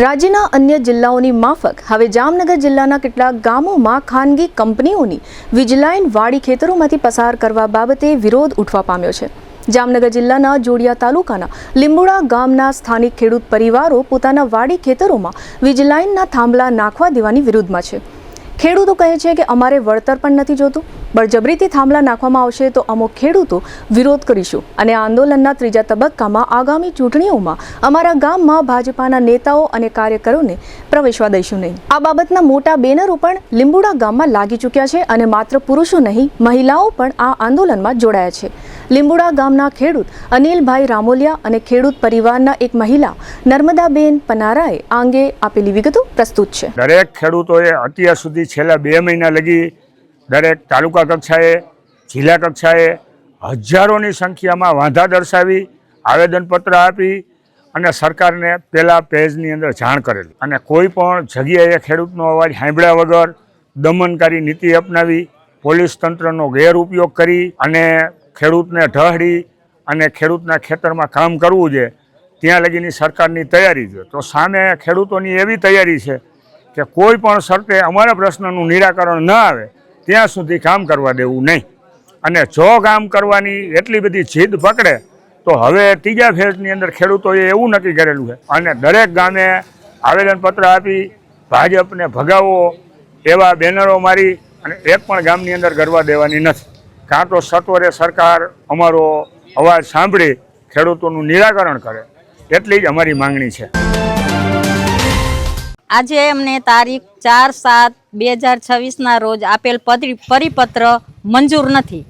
રાજ્યના અન્ય જિલ્લાઓની માફક હવે જામનગર જિલ્લાના કેટલાક ગામોમાં ખાનગી કંપનીઓની વીજલાઇન વાડી ખેતરોમાંથી પસાર કરવા બાબતે વિરોધ ઉઠવા પામ્યો છે। જામનગર જિલ્લાના જોડિયા તાલુકાના લીંબુડા ગામના સ્થાનિક ખેડૂત પરિવારો પોતાના વાડી ખેતરોમાં વીજલાઇનના થાંભલા નાખવા દેવાની વિરુદ્ધમાં છે। ખેડૂતો કહે છે કે અમારે વળતર પણ નથી જોતું, બળજબરીથી થાંભલા નાખવામાં આવશે તો અમુક ખેડૂતો વિરોધ કરીશું અને આંદોલનના ત્રીજા તબક્કામાં આગામી ચૂંટણીઓમાં અમારા ગામમાં ભાજપાના નેતાઓ અને કાર્યકરોને પ્રવેશવા દઈશું નહીં। આ બાબતના મોટા બેનરો પણ લીંબુડા ગામમાં લાગી ચૂક્યા છે અને માત્ર પુરુષો નહીં, મહિલાઓ પણ આ આંદોલનમાં જોડાયા છે। લીંબુડા ગામના ખેડૂત અનિલભાઈ રામોલિયા અને ખેડૂત પરિવારના એક મહિલા નર્મદાબેન પનારાએ આ અંગે આપેલી વિગતો પ્રસ્તુત છે। દરેક ખેડૂતોએ અત્યાર સુધી છેલ્લા 2 મહિના લગી દરેક તાલુકા કક્ષાએ, જિલ્લા કક્ષાએ હજારોની સંખ્યામાં વાંધા દર્શાવી, આવેદનપત્ર આપી અને સરકારને પહેલા પેજની અંદર જાણ કરેલી અને કોઈ પણ જગ્યાએ ખેડૂતનો અવાજ સાંભળ્યા વગર દમનકારી નીતિ અપનાવી, પોલીસ તંત્રનો ગેરઉપયોગ કરી અને ખેડૂતને ઢહડી અને ખેડૂતના ખેતરમાં કામ કરવું છે ત્યાં લગીની સરકારની તૈયારી છે। તો સામે ખેડૂતોની એવી તૈયારી છે કે કોઈ પણ શરતે અમારા પ્રશ્નનું નિરાકરણ ન આવે ત્યાં સુધી કામ કરવા દેવું નહીં અને જો કામ કરવાની એટલી બધી જીદ પકડે તો હવે ત્રીજા ફેઝની અંદર ખેડૂતોએ એવું નક્કી કરેલું છે અને દરેક ગામે આવેદનપત્ર આપી ભાજપને ભગાવો એવા બેનરો મારી અને એક પણ ગામની અંદર ગરવા દેવાની નથી। કાં તો સત્વરે સરકાર અમારો અવાજ સાંભળી ખેડૂતોનું નિરાકરણ કરે એટલી જ અમારી માંગણી છે। આજે અમને તારીખ 4/7/2026 રોજ આપેલ પરિપત્ર મંજૂર નથી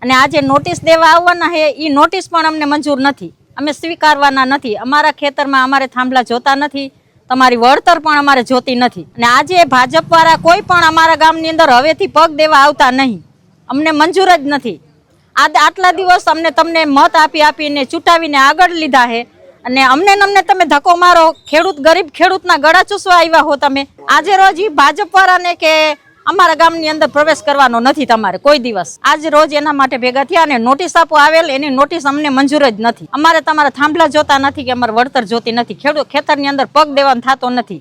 અને આજે નોટિસ દેવા આવવાના છે એ નોટિસ પણ અમને મંજૂર નથી, અમે સ્વીકારવાના નથી। અમારા ખેતરમાં અમારે થાંભલા જોતા નથી, તમારી વળતર પણ અમારે જોતી નથી અને આજે ભાજપવાળા કોઈ પણ અમારા ગામની અંદર હવેથી પગ દેવા આવતા નહીં, અમને મંજૂર જ નથી। આટલા દિવસ અમને તમને મત આપીને ચૂંટાવીને આગળ લીધા છે અને અમને તમે ધક્કો મારો, ખેડૂત ગરીબ ખેડૂતના ગળા ચૂસવા આવ્યા હો તમે। આજે રોજ ભાજપવાળાને કે અમારા ગામની અંદર પ્રવેશ કરવાનો નથી તમારે કોઈ દિવસ, આજ રોજ એના માટે ભેગા થયા અને નોટિસ આપો આવેલ, એની નોટિસ અમને મંજૂર જ નથી। અમારે તમારા થાંભલા જોતા નથી કે અમારે વળતર જોતી નથી, ખેતરની અંદર પગ દેવાનો થતો નથી।